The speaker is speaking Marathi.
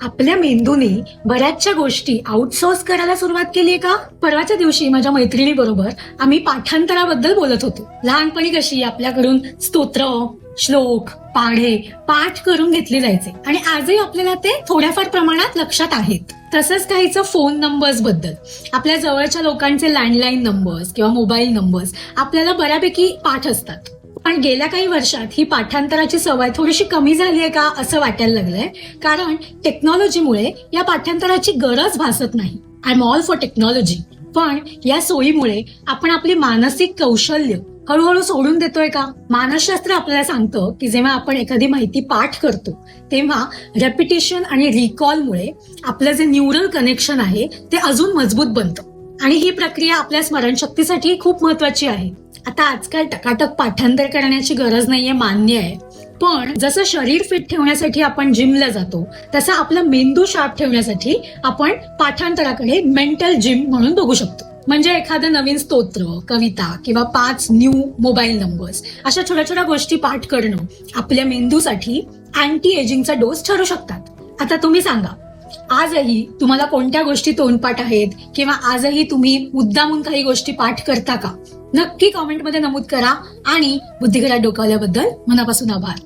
आपल्या मेंदूने बऱ्याचशा गोष्टी आउटसोर्स करायला सुरुवात केली आहे का? परवाच्या दिवशी माझ्या मैत्रिणी बरोबर आम्ही पाठांतराबद्दल बोलत होतो. लहानपणी कशी आपल्याकडून स्तोत्र, श्लोक, पाढे पाठ करून घेतले जायचे आणि आजही आपल्याला ते थोड्याफार प्रमाणात लक्षात आहेत. तसंच काहीचं फोन नंबर्स बद्दल, आपल्या जवळच्या लोकांचे लँडलाईन नंबर्स किंवा मोबाईल नंबर्स आपल्याला बऱ्यापैकी पाठ असतात. पण गेल्या काही वर्षात ही पाठांतराची सवय थोडीशी कमी झाली आहे का असं वाटायला लागलंय, कारण टेक्नॉलॉजीमुळे या पाठांतराची गरज भासत नाही. I am all for technology, पण या सोयीमुळे आपण आपली मानसिक कौशल्य हळूहळू सोडून देतोय का? मानसशास्त्र आपल्याला सांगतं की जेव्हा आपण एखादी माहिती पाठ करतो तेव्हा रेपिटेशन आणि रिकॉलमुळे आपलं जे न्यूरल कनेक्शन आहे ते अजून मजबूत बनतं आणि ही प्रक्रिया आपल्या स्मरणशक्तीसाठी खूप महत्वाची आहे. आता आजकाल टकाटक पाठांतर करण्याची गरज नाहीये, मान्य आहे, पण जसं शरीर फिट ठेवण्यासाठी आपण जिमला जातो तसं आपला मेंदू शार्प ठेवण्यासाठी आपण पाठांतराकडे मेंटल जिम म्हणून बघू शकतो. म्हणजे एखादं नवीन स्तोत्र, कविता किंवा 5 न्यू मोबाईल नंबर्स अशा छोट्या छोट्या गोष्टी पाठ करणं आपल्या मेंदूसाठी अँटी एजिंगचा डोस ठरू शकतात. आता तुम्ही सांगा, आजही तुम्हाला कोणत्या गोष्टी तोंडपाठ आहेत किंवा आजही तुम्ही मुद्दामून काही गोष्टी पाठ करता का? नक्की कॉमेंटमध्ये नमूद करा आणि बुद्धिगरात डोकावल्याबद्दल मनापासून आभार.